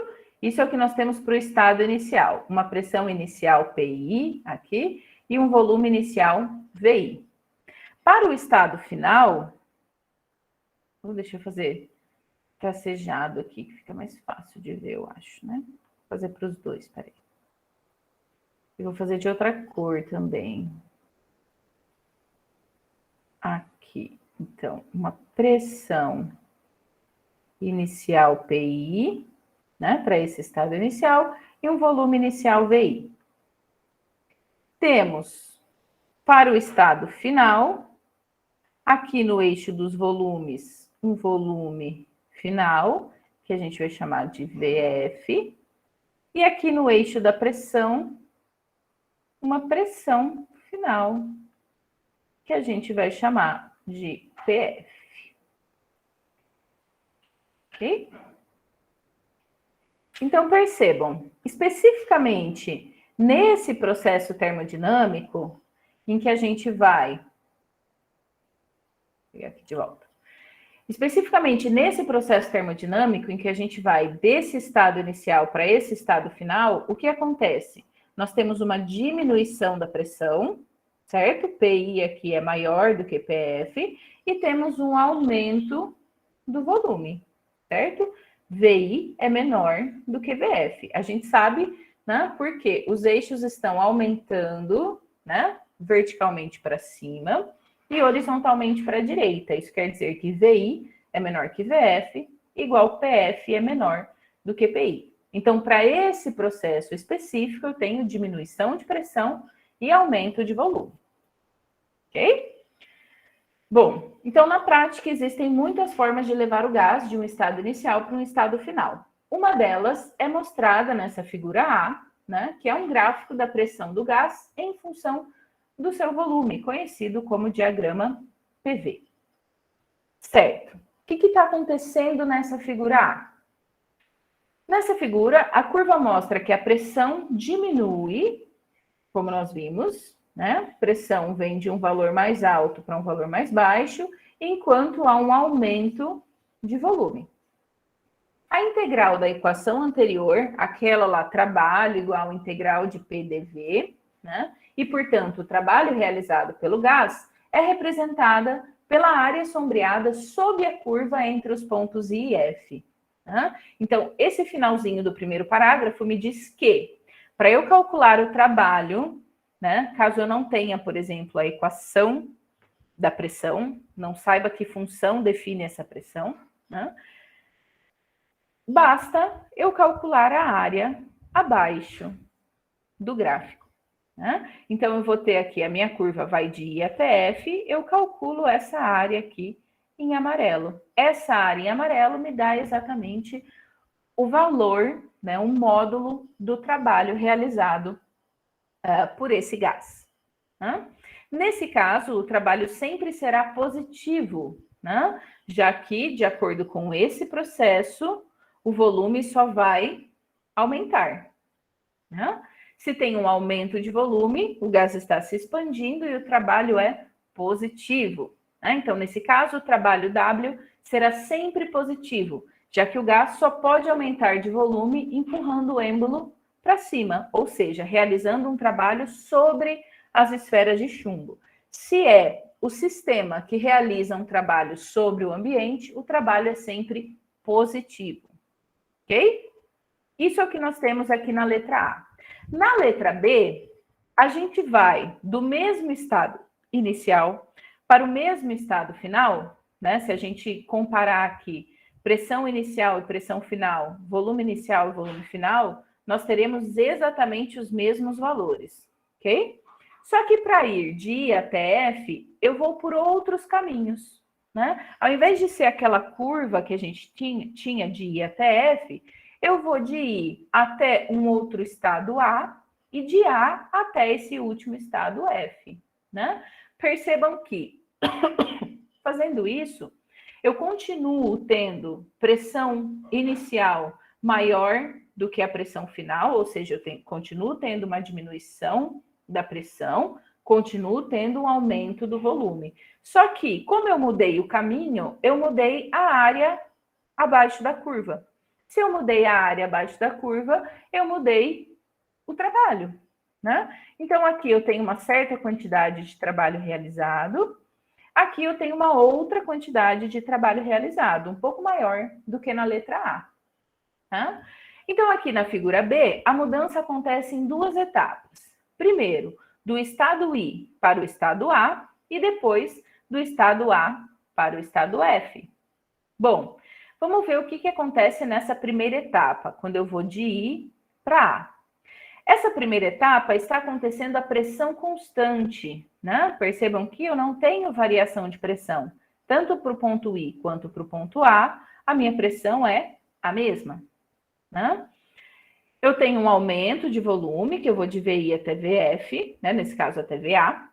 Speaker 1: Isso é o que nós temos para o estado inicial, uma pressão inicial PI aqui e um volume inicial VI. Para o estado final, deixa eu fazer tracejado aqui, que fica mais fácil de ver, eu acho, né? Vou fazer para os dois, peraí. Eu vou fazer de outra cor também. Aqui, Então, uma pressão inicial PI, né, para esse estado inicial, e um volume inicial VI. Temos, para o estado final, aqui no eixo dos volumes, um volume final, que a gente vai chamar de VF, e aqui no eixo da pressão, uma pressão final, que a gente vai chamar de PF. Ok? Então, percebam, especificamente nesse processo termodinâmico, em que a gente vai... Vou pegar aqui de volta. Especificamente nesse processo termodinâmico, em que a gente vai desse estado inicial para esse estado final, o que acontece? Nós temos uma diminuição da pressão, certo? PI aqui é maior do que PF, e temos um aumento do volume, certo? VI é menor do que VF. A gente sabe, né, porque os eixos estão aumentando, né, verticalmente para cima e horizontalmente para a direita. Isso quer dizer que VI é menor que VF, igual PF é menor do que PI. Então, para esse processo específico, eu tenho diminuição de pressão e aumento de volume. Ok? Bom, então na prática existem muitas formas de levar o gás de um estado inicial para um estado final. Uma delas é mostrada nessa figura A, né, que é um gráfico da pressão do gás em função do seu volume, conhecido como diagrama PV. Certo. O que está acontecendo nessa figura A? Nessa figura, a curva mostra que a pressão diminui, como nós vimos, né? Pressão vem de um valor mais alto para um valor mais baixo, enquanto há um aumento de volume. A integral da equação anterior, aquela lá, trabalho igual a integral de PdV, né? E, portanto, o trabalho realizado pelo gás é representada pela área sombreada sob a curva entre os pontos I e F. Né? Então, esse finalzinho do primeiro parágrafo me diz que, para eu calcular o trabalho, né, caso eu não tenha, por exemplo, a equação da pressão, não saiba que função define essa pressão, né, basta eu calcular a área abaixo do gráfico. Né? Então, eu vou ter aqui a minha curva vai de I até F, eu calculo essa área aqui em amarelo. Essa área em amarelo me dá exatamente o valor, né, um módulo do trabalho realizado por esse gás. Né? Nesse caso, o trabalho sempre será positivo, né? Já que, de acordo com esse processo, o volume só vai aumentar. Né? Se tem um aumento de volume, o gás está se expandindo e o trabalho é positivo. Né? Então, nesse caso, o trabalho W será sempre positivo, já que o gás só pode aumentar de volume empurrando o êmbolo para cima, ou seja, realizando um trabalho sobre as esferas de chumbo. Se é o sistema que realiza um trabalho sobre o ambiente, o trabalho é sempre positivo. Ok? Isso é o que nós temos aqui na letra A. Na letra B, a gente vai do mesmo estado inicial para o mesmo estado final, né? Se a gente comparar aqui pressão inicial e pressão final, volume inicial e volume final, nós teremos exatamente os mesmos valores, ok? Só que para ir de I até F, eu vou por outros caminhos, né? Ao invés de ser aquela curva que a gente tinha de I até F, eu vou de I até um outro estado A e de A até esse último estado F, né? Percebam que, fazendo isso, eu continuo tendo pressão inicial maior do que a pressão final, ou seja, continuo tendo uma diminuição da pressão, continuo tendo um aumento do volume. Só que, como eu mudei o caminho, eu mudei a área abaixo da curva. Se eu mudei a área abaixo da curva, eu mudei o trabalho, né? Então, aqui eu tenho uma certa quantidade de trabalho realizado, aqui eu tenho uma outra quantidade de trabalho realizado, um pouco maior do que na letra A. Tá? Então, aqui na figura B, a mudança acontece em duas etapas. Primeiro, do estado I para o estado A, e depois do estado A para o estado F. Bom, vamos ver o que acontece nessa primeira etapa, quando eu vou de I para A. Essa primeira etapa está acontecendo a pressão constante, né? Percebam que eu não tenho variação de pressão. Tanto para o ponto I quanto para o ponto a minha pressão é a mesma, né? Eu tenho um aumento de volume, que eu vou de VI até VF, né? Nesse caso até VA.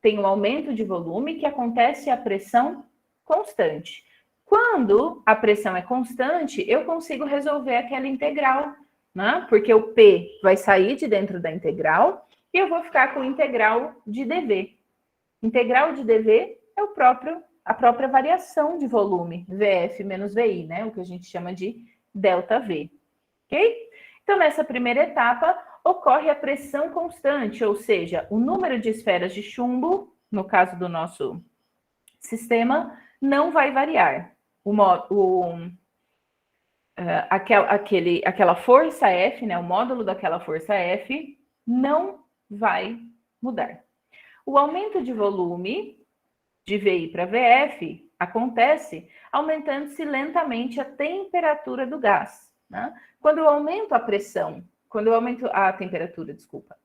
Speaker 1: Tem um aumento de volume que acontece a pressão constante. Quando a pressão é constante, eu consigo resolver aquela integral, né? Porque o P vai sair de dentro da integral e eu vou ficar com o integral de dV. Integral de dV é a própria variação de volume, VF menos VI, né? O que a gente chama de ΔV, ok? Então, nessa primeira etapa, ocorre a pressão constante, ou seja, o número de esferas de chumbo, no caso do nosso sistema, não vai variar. Aquela força F, né, o módulo daquela força F, não vai mudar. O aumento de volume de VI para VF acontece aumentando-se lentamente a temperatura do gás, né? Quando eu aumento a pressão, quando eu aumento a temperatura, desculpa.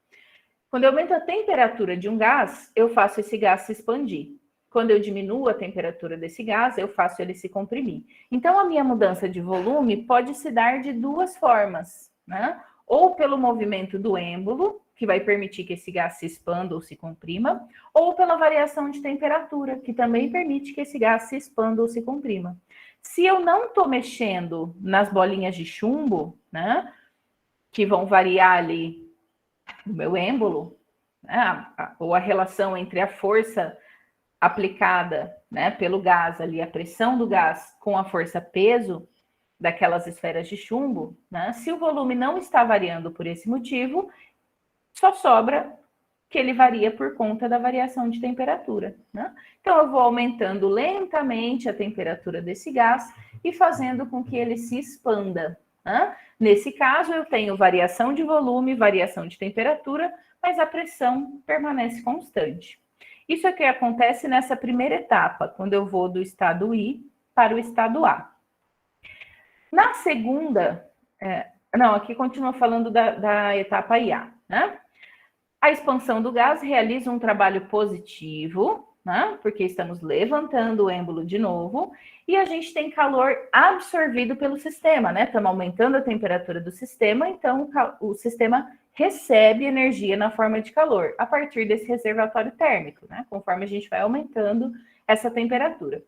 Speaker 1: Quando eu aumento a temperatura de um gás, eu faço esse gás se expandir. Quando eu diminuo a temperatura desse gás, eu faço ele se comprimir. Então, a minha mudança de volume pode se dar de duas formas, né? Ou pelo movimento do êmbolo, que vai permitir que esse gás se expanda ou se comprima, ou pela variação de temperatura, que também permite que esse gás se expanda ou se comprima. Se eu não estou mexendo nas bolinhas de chumbo, né, que vão variar ali no meu êmbolo, né, ou a relação entre a força aplicada, né, pelo gás ali, a pressão do gás com a força peso daquelas esferas de chumbo, né, se o volume não está variando por esse motivo, só sobra que ele varia por conta da variação de temperatura, né? Então, eu vou aumentando lentamente a temperatura desse gás e fazendo com que ele se expanda, né? Nesse caso, eu tenho variação de volume, variação de temperatura, mas a pressão permanece constante. Isso é o que acontece nessa primeira etapa, quando eu vou do estado I para o estado A. Na segunda, aqui continua falando da etapa IA, né? A expansão do gás realiza um trabalho positivo, né? Porque estamos levantando o êmbolo de novo, e a gente tem calor absorvido pelo sistema, né? Estamos aumentando a temperatura do sistema, então o sistema recebe energia na forma de calor, a partir desse reservatório térmico, né? Conforme a gente vai aumentando essa temperatura.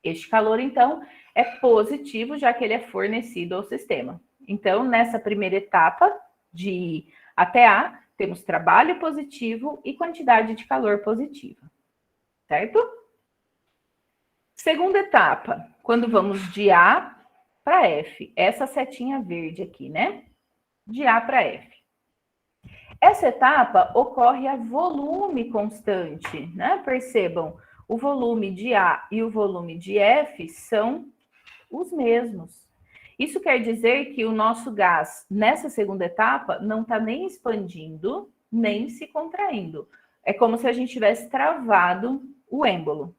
Speaker 1: Este calor, então, é positivo, já que ele é fornecido ao sistema. Então, nessa primeira etapa, de I até A, temos trabalho positivo e quantidade de calor positiva, certo? Segunda etapa, quando vamos de A para F, essa setinha verde aqui, né? De A para F. Essa etapa ocorre a volume constante, né? Percebam, o volume de A e o volume de F são os mesmos. Isso quer dizer que o nosso gás, nessa segunda etapa, não está nem expandindo, nem se contraindo. É como se a gente tivesse travado o êmbolo.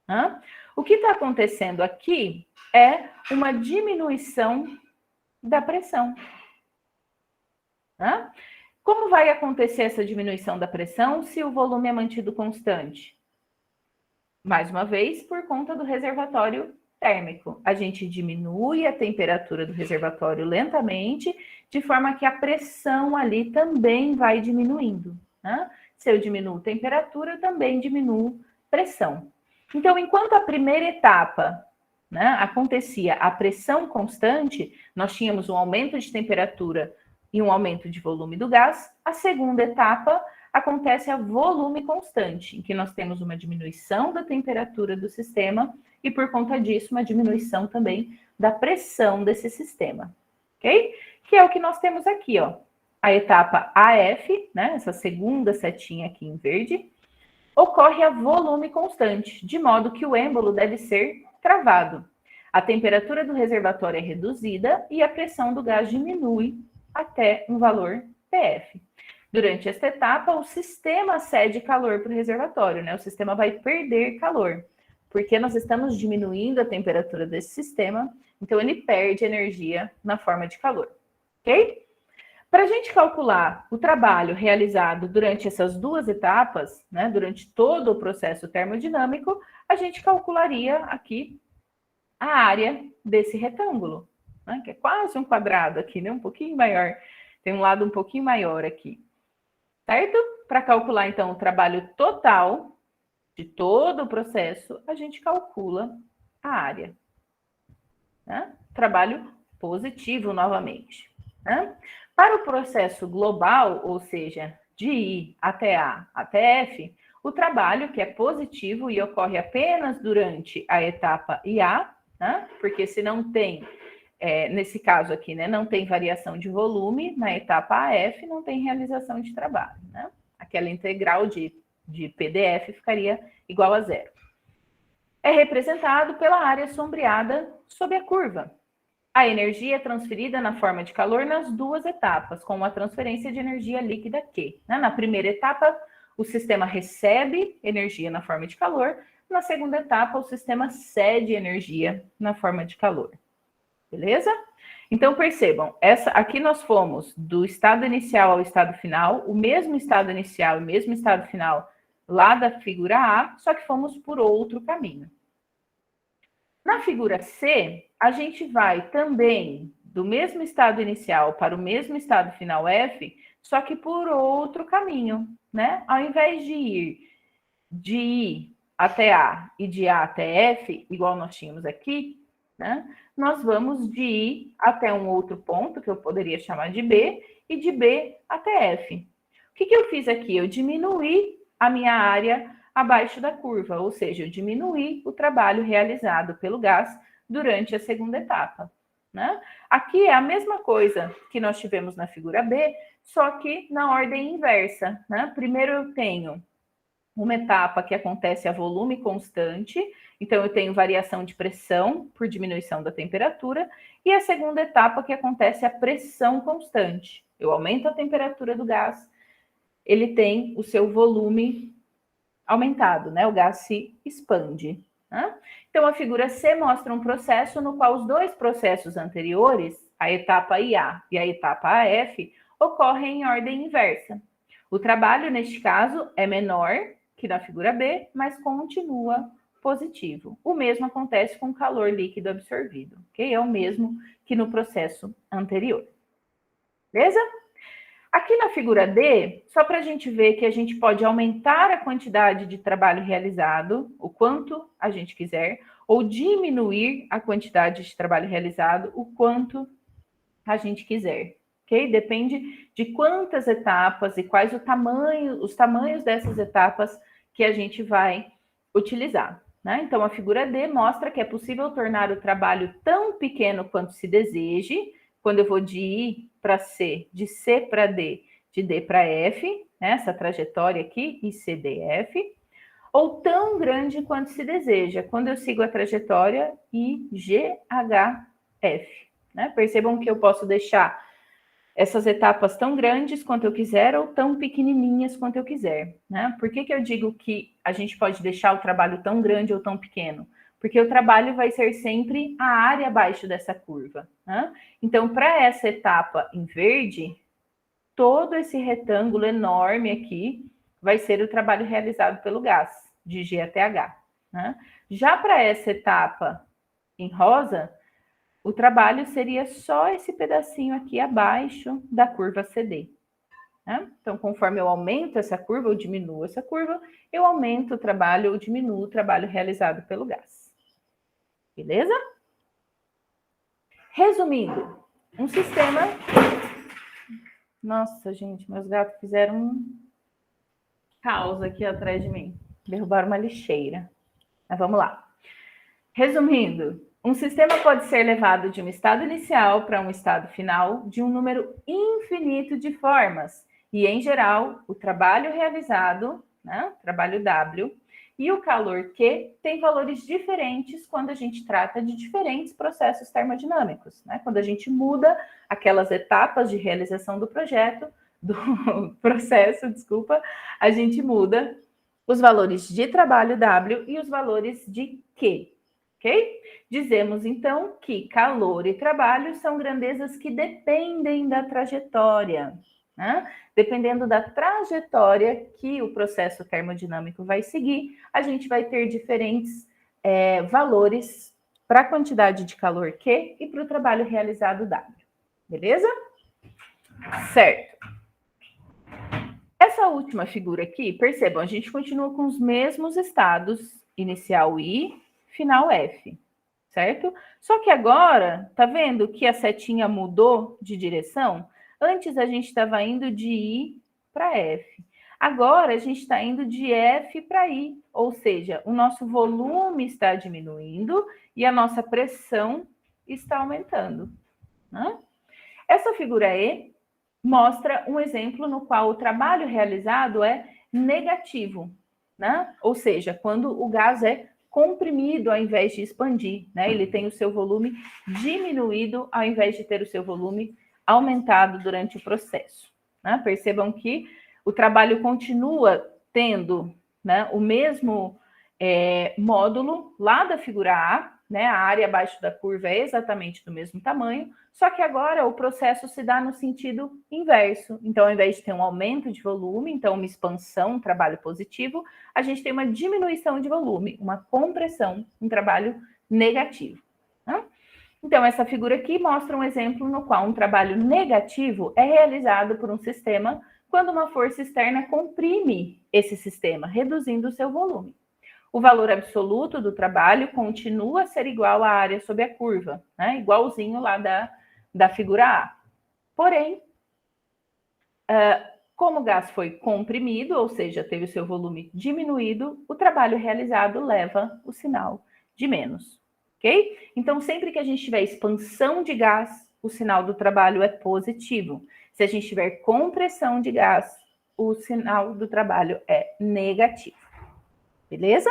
Speaker 1: Né? O que está acontecendo aqui é uma diminuição da pressão. Né? Como vai acontecer essa diminuição da pressão se o volume é mantido constante? Mais uma vez, por conta do reservatório térmico. A gente diminui a temperatura do reservatório lentamente, de forma que a pressão ali também vai diminuindo. Né? Se eu diminuo temperatura, eu também diminuo pressão. Então, enquanto a primeira etapa, né, acontecia a pressão constante, nós tínhamos um aumento de temperatura e um aumento de volume do gás, a segunda etapa acontece a volume constante, em que nós temos uma diminuição da temperatura do sistema e, por conta disso, uma diminuição também da pressão desse sistema, ok? Que é o que nós temos aqui, ó. A etapa AF, né, essa segunda setinha aqui em verde, ocorre a volume constante, de modo que o êmbolo deve ser travado. A temperatura do reservatório é reduzida e a pressão do gás diminui até um valor PF. Durante esta etapa, o sistema cede calor para o reservatório, né? O sistema vai perder calor, porque nós estamos diminuindo a temperatura desse sistema, então ele perde energia na forma de calor, ok? Para a gente calcular o trabalho realizado durante essas duas etapas, né, durante todo o processo termodinâmico, a gente calcularia aqui a área desse retângulo, né, que é quase um quadrado aqui, né, um pouquinho maior, tem um lado um pouquinho maior aqui, certo? Para calcular, então, o trabalho total de todo o processo, a gente calcula a área, né? Trabalho positivo novamente, né? Para o processo global, ou seja, de I até A até F, o trabalho que é positivo e ocorre apenas durante a etapa IA, né? Porque se não tem, nesse caso aqui, né, não tem variação de volume, na etapa AF não tem realização de trabalho, né? Aquela integral de PDF ficaria igual a zero. É representado pela área sombreada sob a curva. A energia é transferida na forma de calor nas duas etapas, com uma transferência de energia líquida Q. Na primeira etapa, o sistema recebe energia na forma de calor, na segunda etapa, o sistema cede energia na forma de calor. Beleza? Então, percebam, aqui nós fomos do estado inicial ao estado final, o mesmo estado inicial e o mesmo estado final lá da figura A, só que fomos por outro caminho. Na figura C, a gente vai também do mesmo estado inicial para o mesmo estado final F, só que por outro caminho, né? Ao invés de ir de I até A e de A até F, igual nós tínhamos aqui, né? Nós vamos de I até um outro ponto, que eu poderia chamar de B, e de B até F. O que eu fiz aqui? Eu diminuí a minha área abaixo da curva, ou seja, eu diminuí o trabalho realizado pelo gás durante a segunda etapa, né? Aqui é a mesma coisa que nós tivemos na figura B, só que na ordem inversa, né? Primeiro eu tenho uma etapa que acontece a volume constante, então eu tenho variação de pressão por diminuição da temperatura, e a segunda etapa que acontece a pressão constante. Eu aumento a temperatura do gás, ele tem o seu volume aumentado, né? O gás se expande, né? Então a figura C mostra um processo no qual os dois processos anteriores, a etapa IA e a etapa AF, ocorrem em ordem inversa. O trabalho, neste caso, é menor que na figura B, mas continua positivo. O mesmo acontece com o calor líquido absorvido, ok? É o mesmo que no processo anterior. Beleza? Aqui na figura D, só para a gente ver que a gente pode aumentar a quantidade de trabalho realizado, o quanto a gente quiser, ou diminuir a quantidade de trabalho realizado, o quanto a gente quiser. Okay? Depende de quantas etapas e quais os tamanhos dessas etapas que a gente vai utilizar. Né? Então, a figura D mostra que é possível tornar o trabalho tão pequeno quanto se deseje, quando eu vou de I para C, de C para D, de D para F, né? Essa trajetória aqui, ICDF, ou tão grande quanto se deseja, quando eu sigo a trajetória IGHF. Né? Percebam que eu posso deixar essas etapas tão grandes quanto eu quiser ou tão pequenininhas quanto eu quiser. Né? Por que eu digo que a gente pode deixar o trabalho tão grande ou tão pequeno? Porque o trabalho vai ser sempre a área abaixo dessa curva. Né? Então, para essa etapa em verde, todo esse retângulo enorme aqui vai ser o trabalho realizado pelo gás, de G até H. Né? Já para essa etapa em rosa, o trabalho seria só esse pedacinho aqui abaixo da curva CD. Né? Então, conforme eu aumento essa curva, ou diminuo essa curva, eu aumento o trabalho ou diminuo o trabalho realizado pelo gás. Beleza? Resumindo, um sistema... Nossa, gente, meus gatos fizeram um caos aqui atrás de mim. Derrubaram uma lixeira. Mas vamos lá. Resumindo, um sistema pode ser levado de um estado inicial para um estado final de um número infinito de formas. E, em geral, o trabalho realizado, né, trabalho W, e o calor Q tem valores diferentes quando a gente trata de diferentes processos termodinâmicos. Né? Quando a gente muda aquelas etapas de realização do processo, a gente muda os valores de trabalho W e os valores de Q, ok? Dizemos, então, que calor e trabalho são grandezas que dependem da trajetória, né? Dependendo da trajetória que o processo termodinâmico vai seguir, a gente vai ter diferentes valores para a quantidade de calor Q e para o trabalho realizado W. Beleza? Certo. Essa última figura aqui, percebam, a gente continua com os mesmos estados, inicial I, final F, certo? Só que agora, tá vendo que a setinha mudou de direção? Antes a gente estava indo de I para F. Agora a gente está indo de F para I, ou seja, o nosso volume está diminuindo e a nossa pressão está aumentando, né? Essa figura E mostra um exemplo no qual o trabalho realizado é negativo, né? Ou seja, quando o gás é comprimido ao invés de expandir, né? Ele tem o seu volume diminuído ao invés de ter o seu volume aumentado durante o processo, né? Percebam que o trabalho continua tendo, né, o mesmo módulo lá da figura A, né? A área abaixo da curva é exatamente do mesmo tamanho, só que agora o processo se dá no sentido inverso. Então, ao invés de ter um aumento de volume, então uma expansão, um trabalho positivo, a gente tem uma diminuição de volume, uma compressão, um trabalho negativo, né? Então, essa figura aqui mostra um exemplo no qual um trabalho negativo é realizado por um sistema quando uma força externa comprime esse sistema, reduzindo o seu volume. O valor absoluto do trabalho continua a ser igual à área sob a curva, né? Igualzinho lá da figura A. Porém, como o gás foi comprimido, ou seja, teve o seu volume diminuído, o trabalho realizado leva o sinal de menos, ok? Então, sempre que a gente tiver expansão de gás, o sinal do trabalho é positivo. Se a gente tiver compressão de gás, o sinal do trabalho é negativo. Beleza?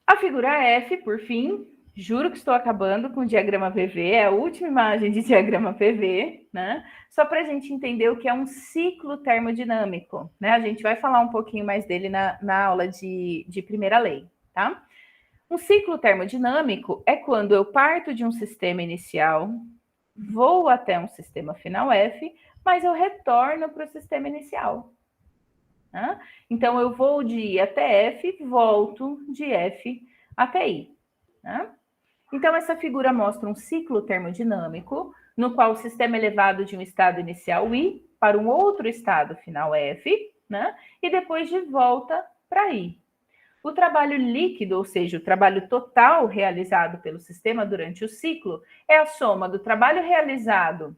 Speaker 1: A figura F, por fim, juro que estou acabando com o diagrama PV, é a última imagem de diagrama PV, né? Só para a gente entender o que é um ciclo termodinâmico, né? A gente vai falar um pouquinho mais dele na aula de primeira lei, tá? Um ciclo termodinâmico é quando eu parto de um sistema inicial, vou até um sistema final F, mas eu retorno para o sistema inicial, né? Então, eu vou de I até F, volto de F até I, né? Então, essa figura mostra um ciclo termodinâmico, no qual o sistema é levado de um estado inicial I para um outro estado final F, né? E depois de volta para I. O trabalho líquido, ou seja, o trabalho total realizado pelo sistema durante o ciclo, é a soma do trabalho realizado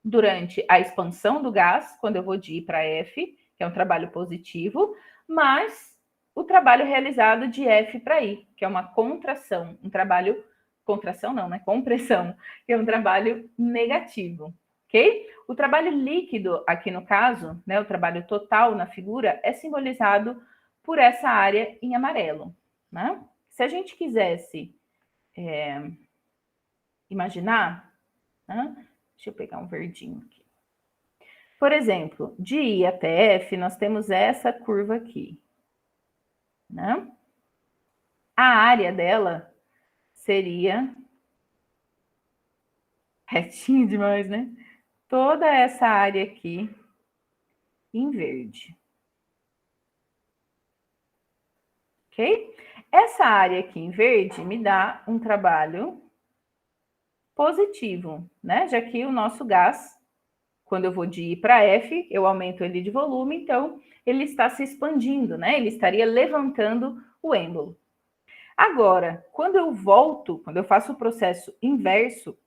Speaker 1: durante a expansão do gás, quando eu vou de I para F, que é um trabalho positivo, mas o trabalho realizado de F para I, que é uma contração, um trabalho, contração não, né? Compressão, que é um trabalho negativo, ok? O trabalho líquido, aqui no caso, né, o trabalho total na figura, é simbolizado por essa área em amarelo, né? Se a gente quisesse imaginar, né? Deixa eu pegar um verdinho aqui. Por exemplo, de I até F, nós temos essa curva aqui, né? A área dela seria retinho demais, né? Toda essa área aqui em verde. Ok? Essa área aqui em verde me dá um trabalho positivo, né? Já que o nosso gás, quando eu vou de I para F, eu aumento ele de volume, então ele está se expandindo, né? Ele estaria levantando o êmbolo. Agora, quando eu faço o processo inverso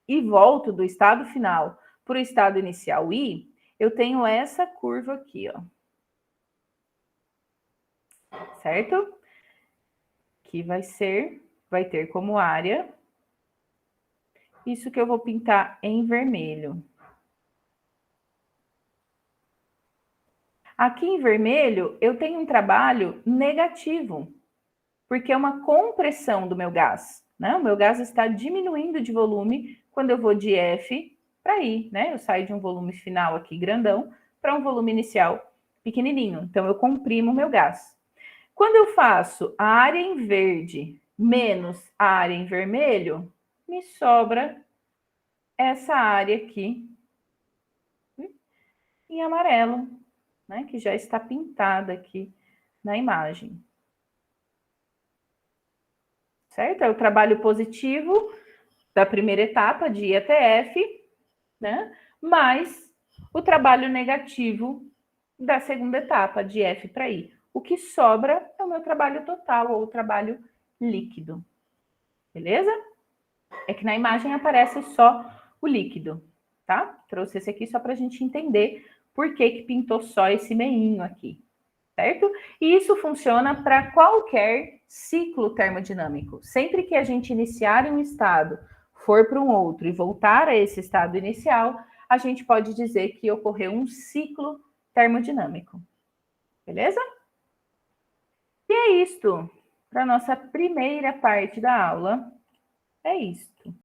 Speaker 1: e volto do estado final para o estado inicial I, eu tenho essa curva aqui, ó. Certo? Que vai ter como área isso que eu vou pintar em vermelho. Aqui em vermelho, eu tenho um trabalho negativo, porque é uma compressão do meu gás, né? O meu gás está diminuindo de volume quando eu vou de F para I, né? Eu saio de um volume final aqui grandão para um volume inicial pequenininho, então eu comprimo o meu gás. Quando eu faço a área em verde menos a área em vermelho, me sobra essa área aqui em amarelo, né, que já está pintada aqui na imagem. Certo? É o trabalho positivo da primeira etapa de IETF, né? Mais o trabalho negativo da segunda etapa, de F para I. O que sobra é o meu trabalho total, ou o trabalho líquido. Beleza? É que na imagem aparece só o líquido, tá? Trouxe esse aqui só para a gente entender por que pintou só esse meinho aqui, certo? E isso funciona para qualquer ciclo termodinâmico. Sempre que a gente iniciar um estado, for para um outro e voltar a esse estado inicial, a gente pode dizer que ocorreu um ciclo termodinâmico. Beleza? E é isto. Para a nossa primeira parte da aula, é isto.